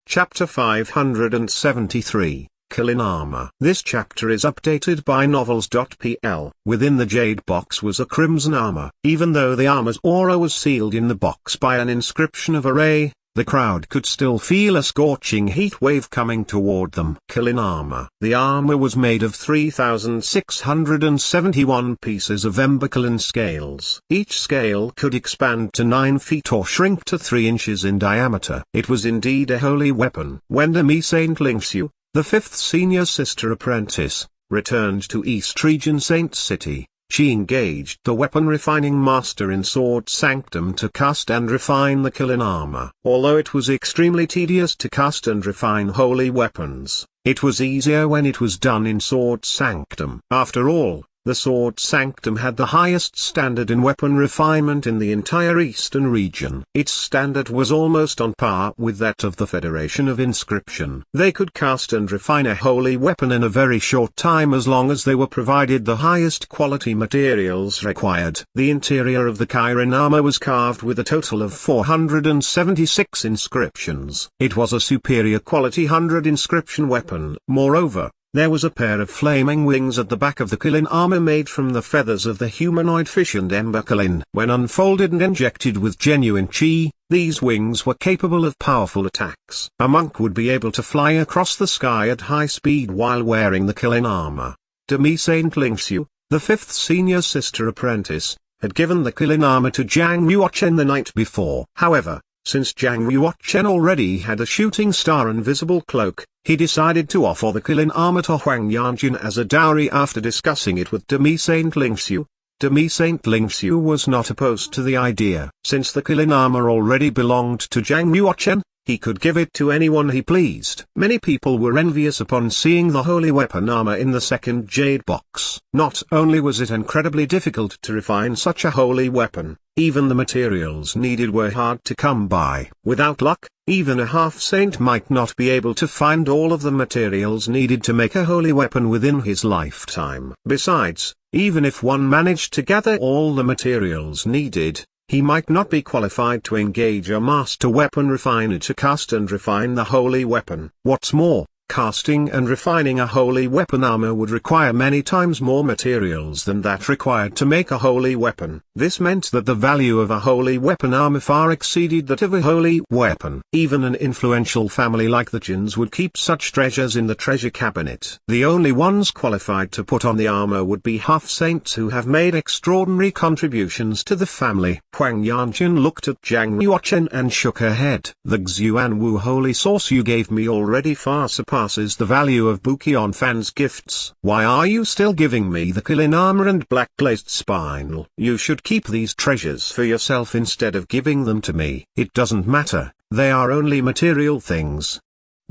Chapter 573, Kylin Armor. This chapter is updated by novels.pl. Within the jade box was a crimson armor. Even though the armor's aura was sealed in the box by an inscription of a ray, the crowd could still feel a scorching heat wave coming toward them. Kylin Armor. The armor was made of 3,671 pieces of ember Kylin scales. Each scale could expand to 9 feet or shrink to 3 inches in diameter. It was indeed a holy weapon. When Demi Saint Lingxiu, the 5th senior sister apprentice, returned to East Region Saint City, she engaged the weapon refining master in Sword Sanctum to cast and refine the Kylin armor. Although it was extremely tedious to cast and refine holy weapons, it was easier when it was done in Sword Sanctum. After all, the Sword Sanctum had the highest standard in weapon refinement in the entire Eastern region. Its standard was almost on par with that of the Federation of Inscription. They could cast and refine a holy weapon in a very short time as long as they were provided the highest quality materials required. The interior of the Kylin armor was carved with a total of 476 inscriptions. It was a superior quality 100 inscription weapon. Moreover, there was a pair of flaming wings at the back of the Kylin armor made from the feathers of the humanoid fish and ember Kylin. When unfolded and injected with genuine chi, these wings were capable of powerful attacks. A monk would be able to fly across the sky at high speed while wearing the Kylin armor. Demi Saint Lingxiu, the 5th senior sister apprentice, had given the Kylin armor to Zhang Yuochen the night before. However, since Zhang Yuochen already had a shooting star invisible cloak, he decided to offer the Kylin armor to Huang Yanjun as a dowry after discussing it with Demi Saint Lingxiu. Demi Saint Lingxiu was not opposed to the idea. Since the Kylin armor already belonged to Zhang Yuochen, he could give it to anyone he pleased. Many people were envious upon seeing the holy weapon armor in the second jade box. Not only was it incredibly difficult to refine such a holy weapon, even the materials needed were hard to come by. Without luck, even a half-saint might not be able to find all of the materials needed to make a holy weapon within his lifetime. Besides, even if one managed to gather all the materials needed, he might not be qualified to engage a master weapon refiner to cast and refine the holy weapon. What's more, casting and refining a holy weapon armor would require many times more materials than that required to make a holy weapon. This meant that the value of a holy weapon armor far exceeded that of a holy weapon. Even an influential family like the Jins would keep such treasures in the treasure cabinet. The only ones qualified to put on the armor would be half-saints who have made extraordinary contributions to the family. Huang Yanjun looked at Zhang Yuochen and shook her head. The Xuanwu holy source you gave me already far surpasses the value of Bukion Fan's gifts. Why are you still giving me the Kylin armor and black glazed spinel? You should keep these treasures for yourself instead of giving them to me. It doesn't matter, they are only material things.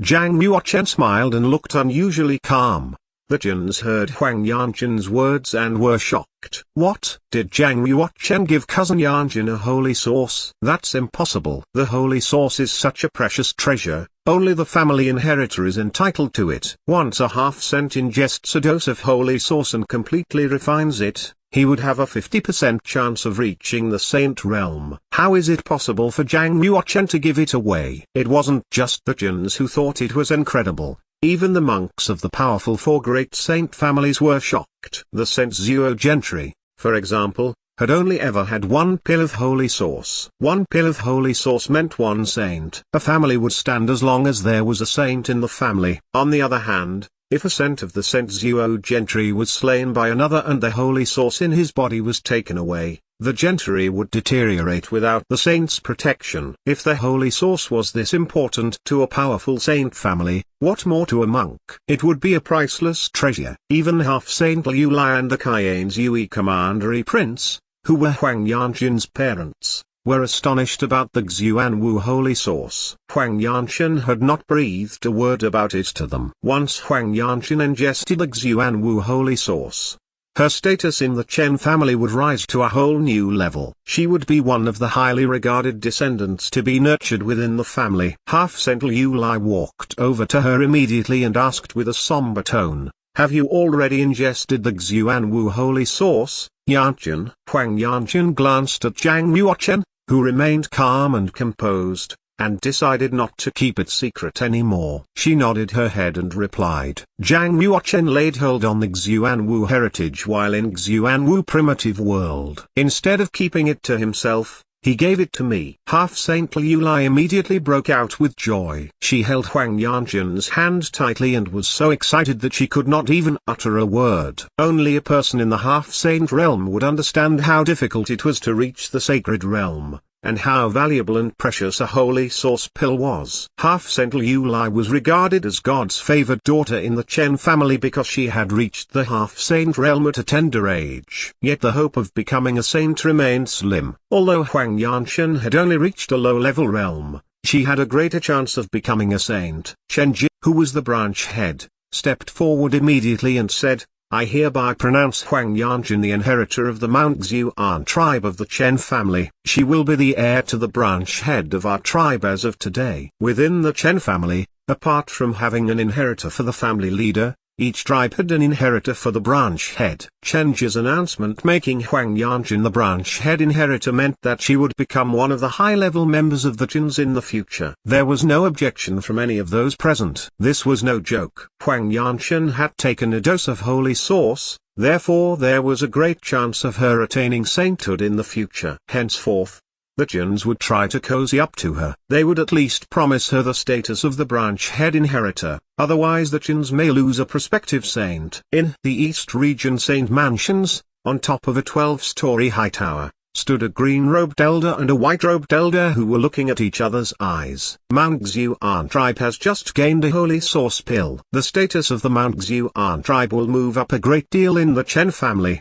Zhang Yuochen smiled and looked unusually calm. The Jins heard Huang Yanjun's words and were shocked. What? Did Zhang Yuochen give cousin Yanjun a holy source? That's impossible. The holy source is such a precious treasure, only the family inheritor is entitled to it. Once a half-saint ingests a dose of holy source and completely refines it, he would have a 50% chance of reaching the saint realm. How is it possible for Zhang Yuochen to give it away? It wasn't just the Jins who thought it was incredible. Even the monks of the powerful 4 great saint families were shocked. The Saint Zuo gentry, for example, had only ever had 1 pill of holy source. 1 pill of holy source meant 1 saint. A family would stand as long as there was a saint in the family. On the other hand, if a saint of the Saint Zuo gentry was slain by another and the holy source in his body was taken away, the gentry would deteriorate without the saint's protection. If the holy source was this important to a powerful saint family, what more to a monk? It would be a priceless treasure. Even half-saint Liu Lai and the Cayenne Yui commandery prince, who were Huang Yanjun's parents, were astonished about the Xuanwu holy source. Huang Yanjun had not breathed a word about it to them. Once Huang Yanjun ingested the Xuanwu holy source, her status in the Chen family would rise to a whole new level. She would be one of the highly regarded descendants to be nurtured within the family. Half-saint Liu Lai walked over to her immediately and asked with a somber tone, "Have you already ingested the Xuanwu holy source, Yanjun?" Huang Yanjun glanced at Zhang Yuochen, who remained calm and composed. and decided not to keep it secret anymore. She nodded her head and replied. Zhang Yuochen laid hold on the Xuanwu heritage while in Xuanwu primitive world. Instead of keeping it to himself, he gave it to me. Half-Saint Liu Lai immediately broke out with joy. She held Huang Yanjun's hand tightly and was so excited that she could not even utter a word. Only a person in the half-saint realm would understand how difficult it was to reach the sacred realm, and how valuable and precious a holy source pill was. Half-Saint Liu Lai was regarded as God's favored daughter in the Chen family because she had reached the half-saint realm at a tender age. Yet the hope of becoming a saint remained slim. Although Huang Yanchen had only reached a low-level realm, she had a greater chance of becoming a saint. Chen Ji, who was the branch head, stepped forward immediately and said, I hereby pronounce Huang Yanjun the inheritor of the Mount Xuan tribe of the Chen family. She will be the heir to the branch head of our tribe as of today. Within the Chen family, apart from having an inheritor for the family leader, each tribe had an inheritor for the branch head. Chen Ji's announcement making Huang Yanjun the branch head inheritor meant that she would become one of the high-level members of the Chins in the future. There was no objection from any of those present. This was no joke. Huang Yanjun had taken a dose of holy sauce, therefore there was a great chance of her attaining sainthood in the future. Henceforth, the Chins would try to cozy up to her. They would at least promise her the status of the branch head inheritor, otherwise the Chins may lose a prospective saint. In the East Region Saint Mansions, on top of a 12-story high tower, stood a green-robed elder and a white-robed elder who were looking at each other's eyes. Mount Xuan tribe has just gained a holy source pill. The status of the Mount Xuan tribe will move up a great deal in the Chen family.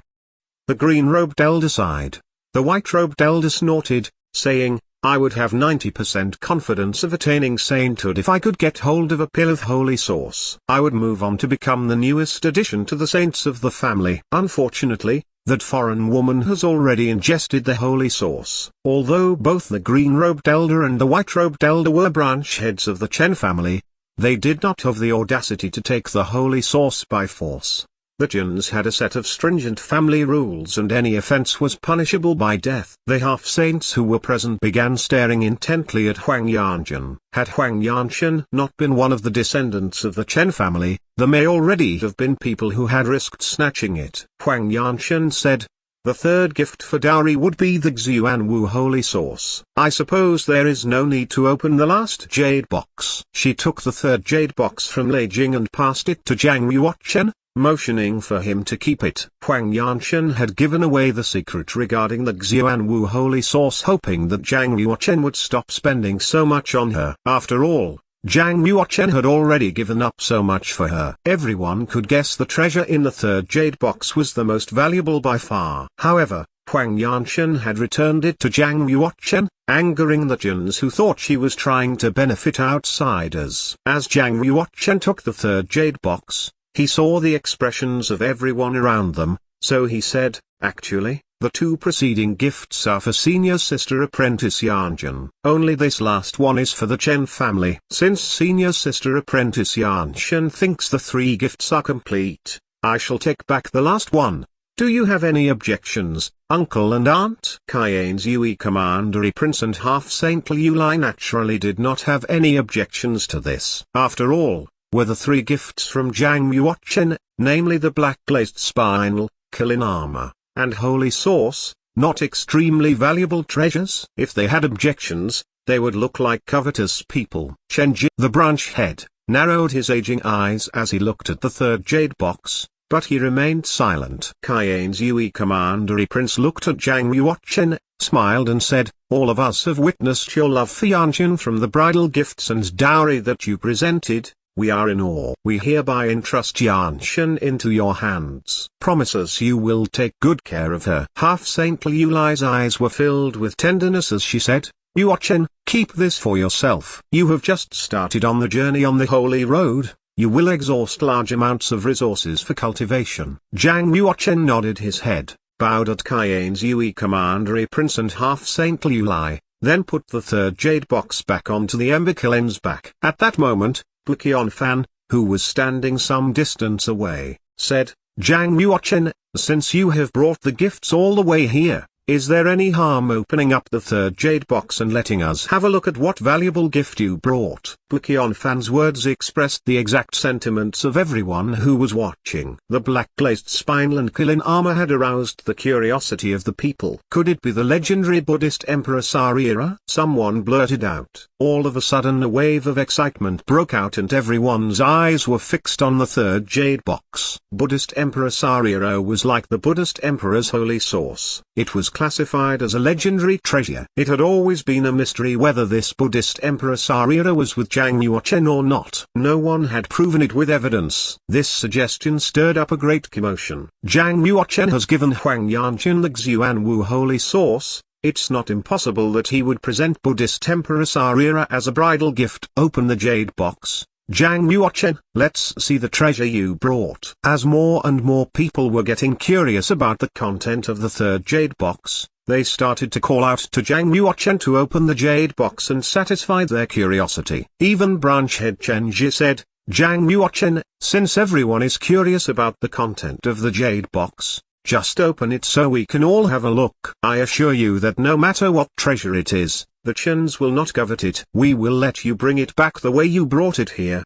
The green-robed elder sighed. The white-robed elder snorted, saying, I would have 90% confidence of attaining sainthood if I could get hold of a pill of holy source. I would move on to become the newest addition to the saints of the family. Unfortunately, that foreign woman has already ingested the holy source. Although both the green-robed elder and the white-robed elder were branch heads of the Chen family, they did not have the audacity to take the holy source by force. The Chins had a set of stringent family rules and any offense was punishable by death. The half-saints who were present began staring intently at Huang Yanjun. Had Huang Yanjun not been one of the descendants of the Chen family, there may already have been people who had risked snatching it. Huang Yanjun said, the third gift for dowry would be the Xuanwu holy source. I suppose there is no need to open the last jade box. She took the third jade box from Lei Jing and passed it to Zhang Yuochen, motioning for him to keep it. Huang Yanchen had given away the secret regarding the Xuanwu holy source hoping that Zhang Yuochen would stop spending so much on her. After all, Zhang Yuochen had already given up so much for her. Everyone could guess the treasure in the third jade box was the most valuable by far. However, Huang Yanchen had returned it to Zhang Yuochen, angering the Chins who thought she was trying to benefit outsiders. As Zhang Yuochen took the third jade box, he saw the expressions of everyone around them, so he said, actually, the two preceding gifts are for senior sister apprentice Yanjun. Only this last one is for the Chen family. Since senior sister apprentice Yanjun thinks the three gifts are complete, I shall take back the last one. Do you have any objections, uncle and aunt? Kylin Yui Commandery Prince and half-Saint Liu Lai naturally did not have any objections to this. After all, were the three gifts from Zhang Yuochen, namely the black glazed spinel, Kylin armor, and holy source, not extremely valuable treasures? If they had objections, they would look like covetous people. Chen Ji, the branch head, narrowed his aging eyes as he looked at the third jade box, but he remained silent. Kylin Yui Commandery Prince looked at Zhang Yuochen, smiled and said, all of us have witnessed your love for Yanjun from the bridal gifts and dowry that you presented. We are in awe. We hereby entrust Yanjun into your hands. Promise us you will take good care of her. Half-Saint Liu Lai's eyes were filled with tenderness as she said, Yuochen, keep this for yourself. You have just started on the journey on the holy road. You will exhaust large amounts of resources for cultivation. Zhang Yuochen nodded his head, bowed at Kylin Yui Commandery Prince and half-Saint Liu Lai, then put the third jade box back onto the Ember Kylin's back. At that moment, Bukion Fan, who was standing some distance away, said, Zhang Yuochen, since you have brought the gifts all the way here, is there any harm opening up the third jade box and letting us have a look at what valuable gift you brought? Kylin words expressed the exact sentiments of everyone who was watching. The black glazed spine and Kylin armor had aroused the curiosity of the people. Could it be the legendary Buddhist Emperor Sarira? Someone blurted out. All of a sudden a wave of excitement broke out and everyone's eyes were fixed on the third jade box. Buddhist Emperor Sarira was like the Buddhist Emperor's holy source. It was classified as a legendary treasure. It had always been a mystery whether this Buddhist Emperor Sarira was with Zhang Yuochen or not. No one had proven it with evidence. This suggestion stirred up a great commotion. Zhang Yuochen has given Huang Yanqin the Xuan Wu holy source. It's not impossible that he would present Buddhist Emperor Sarira as a bridal gift. Open the jade box, Zhang Yuochen. Let's see the treasure you brought. As more and more people were getting curious about the content of the third jade box, they started to call out to Zhang Yuochen to open the jade box and satisfy their curiosity. Even branch head Chen Ji said, Zhang Yuochen, since everyone is curious about the content of the jade box, just open it so we can all have a look. I assure you that no matter what treasure it is, the Chens will not covet it. We will let you bring it back the way you brought it here.